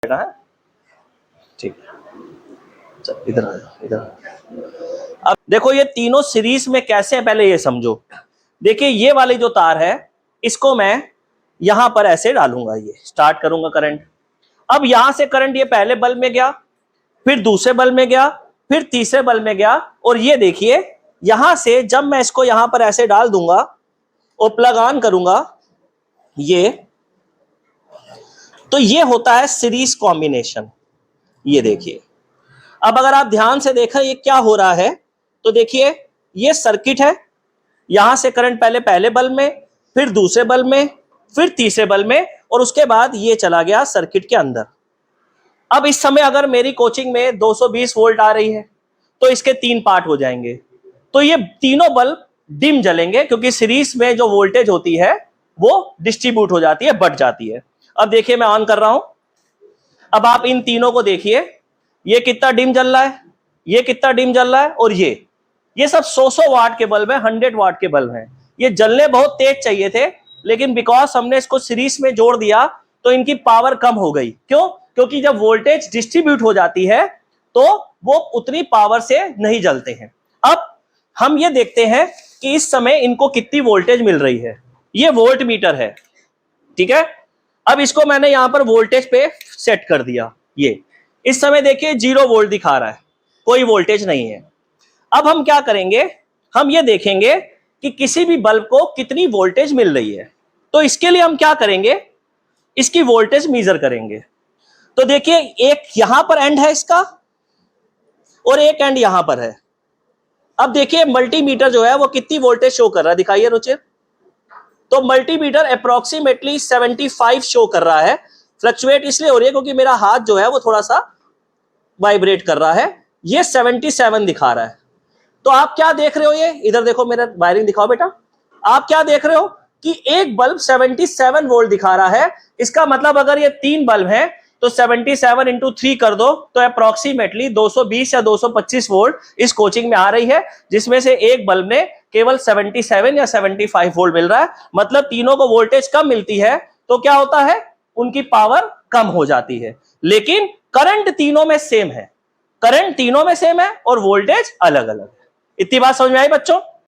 बेटा है, ठीक है। चल इधर आ जाओ, इधर। अब देखो ये तीनों सीरीज में कैसे है पहले ये समझो। देखिए ये वाली जो तार है इसको मैं यहां पर ऐसे डालूंगा, ये स्टार्ट करूंगा करंट। अब यहां से करंट ये पहले बल्ब में गया, फिर दूसरे बल्ब में गया, फिर तीसरे बल्ब में गया, और ये देखिए यहां से जब मैं इसको यहां पर ऐसे डाल दूंगा और प्लग ऑन करूंगा ये, तो ये होता है सीरीज कॉम्बिनेशन। ये देखिए अब अगर आप ध्यान से देखें ये क्या हो रहा है, तो देखिए ये सर्किट है, यहां से करंट पहले बल्ब में, फिर दूसरे बल्ब में, फिर तीसरे बल्ब में, और उसके बाद ये चला गया सर्किट के अंदर। अब इस समय अगर मेरी कोचिंग में 220 वोल्ट आ रही है तो इसके 3 पार्ट हो जाएंगे, तो ये तीनों बल्ब डिम जलेंगे क्योंकि सीरीज में जो वोल्टेज होती है वो डिस्ट्रीब्यूट हो जाती है, बढ़ जाती है। अब देखिए मैं ऑन कर रहा हूं, अब आप इन तीनों को देखिए, ये कितना डिम जल रहा है, ये कितना डिम जल रहा है, और ये सब 100 वाट के बल्ब है, 100 वाट के बल्ब हैं। ये जलने बहुत तेज चाहिए थे, लेकिन बिकॉज हमने इसको सीरीज में जोड़ दिया तो इनकी पावर कम हो गई। क्यों? क्योंकि जब वोल्टेज डिस्ट्रीब्यूट हो जाती है तो वो उतनी पावर से नहीं जलते हैं। अब हम ये देखते हैं कि इस समय इनको कितनी वोल्टेज मिल रही है। ये वोल्ट मीटर है, ठीक है। अब इसको मैंने यहां पर वोल्टेज पे सेट कर दिया, ये इस समय देखिए 0 वोल्ट दिखा रहा है, कोई वोल्टेज नहीं है। अब हम क्या करेंगे, हम ये देखेंगे कि किसी भी बल्ब को कितनी वोल्टेज मिल रही है। तो इसके लिए हम क्या करेंगे, इसकी वोल्टेज मेजर करेंगे। तो देखिए एक यहां पर एंड है इसका और एक एंड यहां पर है। अब देखिए मल्टीमीटर जो है वो कितनी वोल्टेज शो कर रहा है, दिखाइए रुचिर। तो मल्टीमीटर अप्रोक्सीमेटली 75 शो कर रहा है। फ्लक्चुएट इसलिए हो रही है क्योंकि मेरा हाथ जो है वो थोड़ा सा वाइब्रेट कर रहा है। ये 77 दिखा रहा है। तो आप क्या देख रहे हो, ये इधर देखो, मेरा वायरिंग दिखाओ बेटा। आप क्या देख रहे हो कि एक बल्ब 77 वोल्ट दिखा रहा है। इसका मतलब अगर ये 3 बल्ब हैं तो 77 इंटू 3 कर दो तो अप्रोक्सीमेटली 220 या 225 वोल्ट इस कोचिंग में आ रही है, जिसमें से एक बल्ब ने केवल 77 या 75 वोल्ट मिल रहा है। मतलब तीनों को वोल्टेज कम मिलती है तो क्या होता है, उनकी पावर कम हो जाती है। लेकिन करंट तीनों में सेम है, करंट तीनों में सेम है और वोल्टेज अलग अलग है। इतनी बात समझ में आई बच्चों?